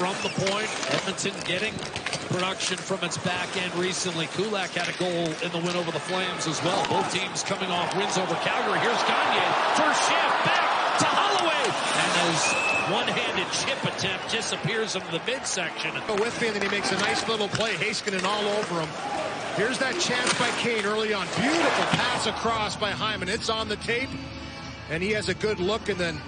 from the point. Edmonton getting production from its back end recently. Kulak had a goal in the win over the Flames as well. Both teams coming off wins over Calgary. Here's Gagne. First shift back to Holloway. And his one-handed chip attempt disappears into the midsection. Whitby, and then he makes a nice little play. Heiskanen all over him. Here's that chance by Kane early on. Beautiful pass across by Hyman. It's on the tape. And he has a good look, and then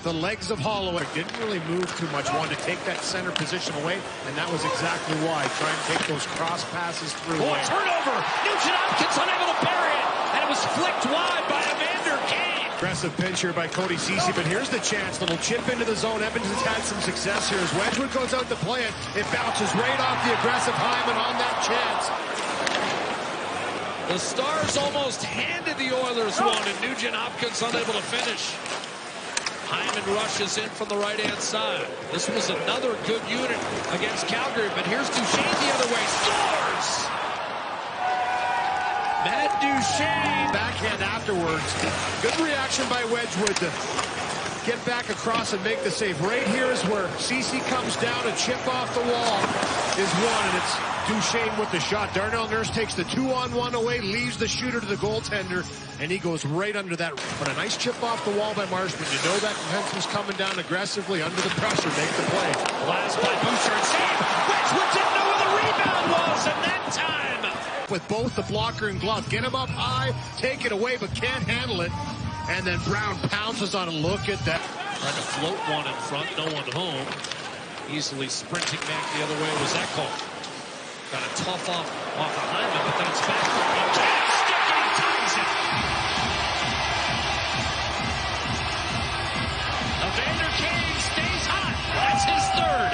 the legs of Holloway didn't really move too much. Wanted to take that center position away, and that was exactly why. Try and take those cross passes through. Oh, turnover! Nugent Hopkins unable to bury it, and it was flicked wide by Evander Kane. Aggressive pinch here by Cody Ceci, but here's the chance. Little chip into the zone. Edmonton's had some success here as Wedgwood goes out to play it. It bounces right off the aggressive Hyman on that chance. The Stars almost handed the Oilers one, and Nugent Hopkins unable to finish. Hyman rushes in from the right-hand side. This was another good unit against Calgary, but here's Duchesne the other way. Scores! Matt Duchesne. Backhand afterwards. Good reaction by Wedgwood to get back across and make the save. Right here is where Ceci comes down. A chip off the wall is one, and it's Duchesne with the shot. Darnell Nurse takes the 2-on-1 away, leaves the shooter to the goaltender, and he goes right under that. But a nice chip off the wall by Marshman. You know that defenseman's coming down aggressively under the pressure. Make the play. Blast by Bouchard. Save! Wedgwood didn't know where the rebound was, and that time. With both the blocker and glove. Get him up high, take it away, but can't handle it. And then Brown pounces on it. Look at that. Trying to float one in front, no one home. Easily sprinting back the other way was Ekholm. Got a tough off of Hyman, but then it's back. He can't stick it, he ties it. Evander Kane stays hot. That's his third.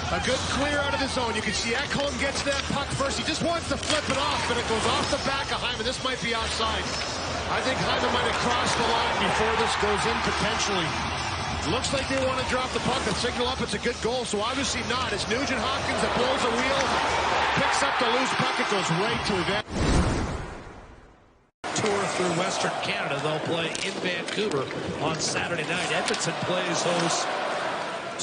A good clear out of the zone. You can see Ekholm gets that puck first. He just wants to flip it off, but it goes off the back of Hyman. This might be outside. I think Hyman might have crossed the line before this goes in potentially. Looks like they want to drop the puck and signal up it's a good goal, so obviously not. It's Nugent Hopkins that blows a wheel, picks up the loose puck, it goes right to Evander. Tour through Western Canada. They'll play in Vancouver on Saturday night. Edmonton plays host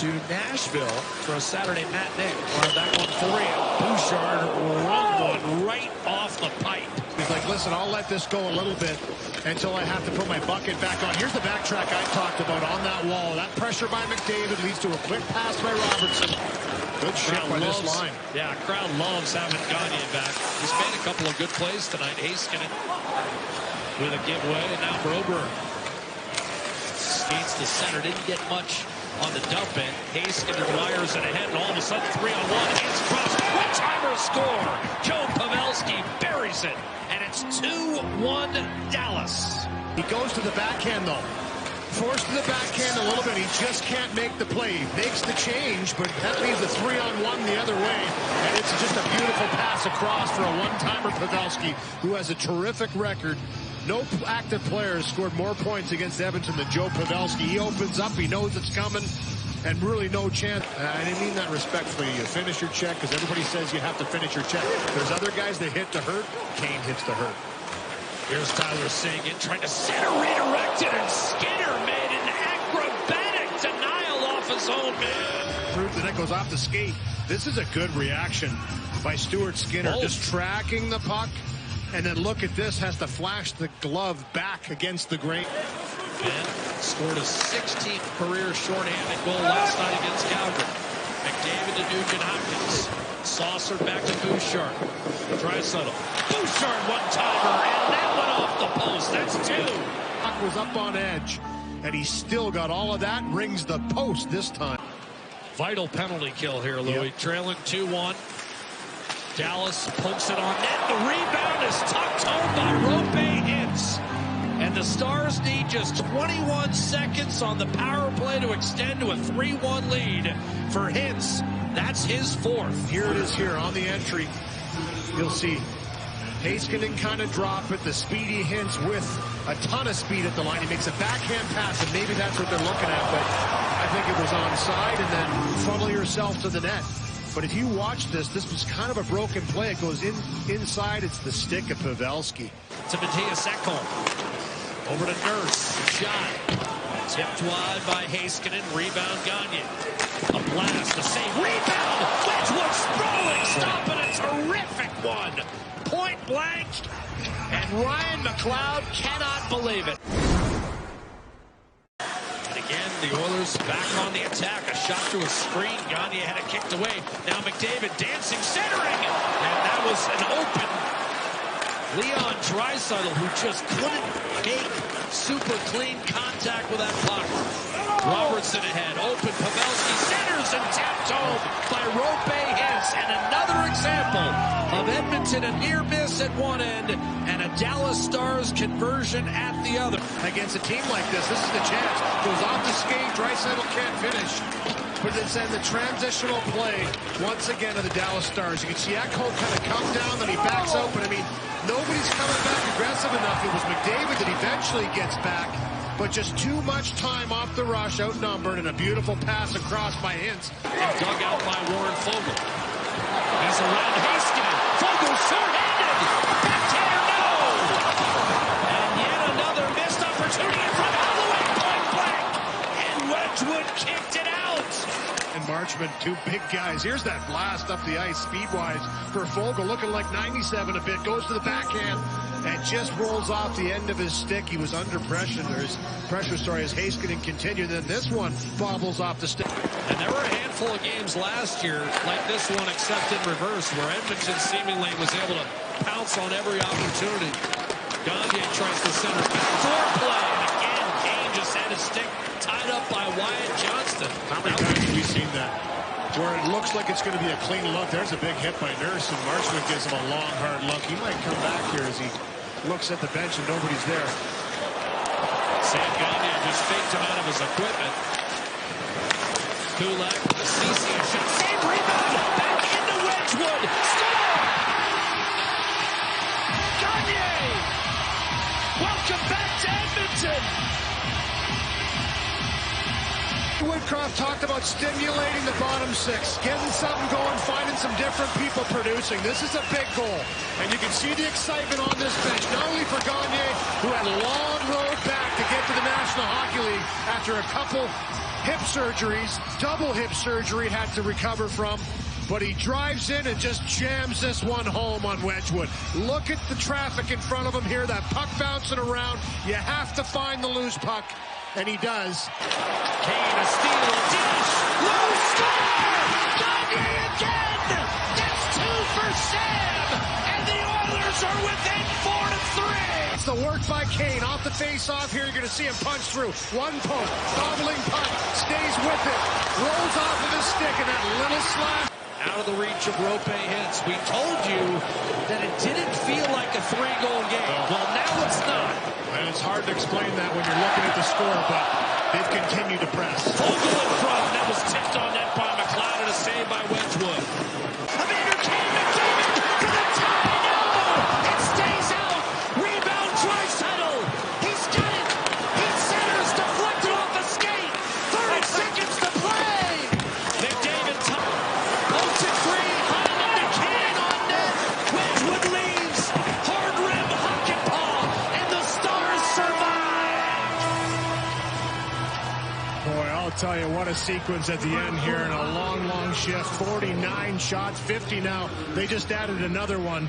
to Nashville for a Saturday matinee. We'll have that one for you. Bouchard run one right off the pipe. He's like, listen, I'll let this go a little bit until I have to put my bucket back on. Here's the backtrack I talked about on that wall. That pressure by McDavid leads to a quick pass by Robertson. Good shot by this line. Yeah, crowd loves having Gagne back. He's made a couple of good plays tonight. Heiskanen with a giveaway, and now Broberg skates the center. Didn't get much on the dump in. Heiskanen wires it ahead, and all of a sudden 3-on-1. Hands cross. One-timer score. Joe Pavelski buries it, and it's 2-1 Dallas. He goes to the backhand, though. Forced to the backhand a little bit. He just can't make the play. He makes the change, but that leaves a 3-on-1 the other way, and it's just a beautiful pass across for a one-timer Pavelski, who has a terrific record. No active player has scored more points against Edmonton than Joe Pavelski. He opens up, he knows it's coming, and really no chance. I didn't mean that respectfully. You finish your check, because everybody says you have to finish your check. There's other guys that hit to hurt. Kane hits to hurt. Here's Tyler Seguin trying to center, redirected, and Skinner made an acrobatic denial off his own man. Proves that it goes off the skate. This is a good reaction by Stuart Skinner, just tracking the puck. And then look at this, has to flash the glove back against the grain. Ben scored a 16th career shorthanded goal last night against Calgary. McDavid to Nugent Hopkins. Saucer back to Bouchard. Draisaitl. Bouchard one-timer, and that went off the post. That's two. Puck was up on edge, and he still got all of that. Rings the post this time. Vital penalty kill here, Louis. Yep. Trailing 2-1. Dallas pokes it on net. The rebound is tucked home by Roope Hintz. And the Stars need just 21 seconds on the power play to extend to a 3-1 lead. For Hintz, that's his fourth. Here it is here on the entry. You'll see Heiskanen kind of drop it. The speedy Hintz with a ton of speed at the line. He makes a backhand pass, and maybe that's what they're looking at. But I think it was onside, and then funnel yourself to the net. But if you watch this was kind of a broken play. It goes inside. It's the stick of Pavelski. To Mattias Ekholm. Over to Nurse. Shot. Tipped wide by Heiskanen. Rebound Gagne. A blast. A save. Rebound. Wedgwood sprawling. Stop it. A terrific one. Point blank. And Ryan McLeod cannot believe it. And again, the Oilers back on the attack. A shot through a screen. Gagne had it kicked away. Now McDavid dancing, centering. And that was an open Leon Draisaitl, who just couldn't make super clean contact with that puck. Robertson ahead, open, Pavelski centers and tapped home by Rope Hintz. And another example of Edmonton, a near miss at one end and a Dallas Starz conversion at the other. Against a team like this is the chance. Goes off the skate, Draisaitl can't finish. But it's in the transitional play once again of the Dallas Starz. You can see Ekholm kind of come down, then he backs out. But I mean, nobody's coming back aggressive enough. It was McDavid that eventually gets back, but just too much time off the rush, outnumbered, and a beautiful pass across by Hintz. And dug out by Warren Fogle. He's around Heiskanen. Fogle short-handed. Backhander, no! And yet another missed opportunity from Holloway, point blank. And Wedgwood kicked it out. And Marchment, two big guys. Here's that blast up the ice, speed-wise, for Fogle, looking like 97 a bit. Goes to the backhand and just rolls off the end of his stick. He was under pressure. There's pressure, as Heiskanen continued. Then this one bobbles off the stick. And there were a handful of games last year like this one, except in reverse, where Edmonton seemingly was able to pounce on every opportunity. Gagne tries to center foreplay, and again, Kane just had his stick tied up by Wyatt Johnston. How many times have we seen that? Where it looks like it's going to be a clean look. There's a big hit by Nurse, and Marchment gives him a long, hard look. He might come back here as he looks at the bench and nobody's there. Sam Gagne just faked him out of his equipment. Kulak, CC, shot, save, rebound, back into Wedgwood, score! Gagne! Welcome back to Edmonton! Woodcroft talked about stimulating the bottom six, getting something going, finding some different people producing. This is a big goal, and you can see the excitement on this bench, not only for Gagne, who had a long road back to get to the National Hockey League after a couple hip surgeries, double hip surgery had to recover from, but he drives in and just jams this one home on Wedgwood. Look at the traffic in front of him here, that puck bouncing around. You have to find the loose puck. And he does. Kane, a steal, a dish, low score! Gagne again! That's two for Sam! And the Oilers are within 4-3! It's the work by Kane. Off the face-off here, you're going to see him punch through. One post, bobbling puck, stays with it, rolls off of his stick, and that little slap. Out of the reach of Rope Hintz. We told you that it didn't feel like a three-goal game. Well, now it's not. And it's hard to explain that when you're looking at the score, but they've continued to press. Fogle in front. That was tipped on net by McLeod and a save by Wedgwood. Evander Kane, McDavid for the tie. No! It stays out. Rebound, Draisaitl. He's got it. He centers, deflected off the skate. 30 seconds to play. McDavid top. 0-3. Hyman to Kane on net. Wedgwood leaves. Hard rim, hockey paw. And the Stars survive. Boy, I'll tell you, what a sequence at the end here, and a long, long shift. 49 shots, 50 now. They just added another one.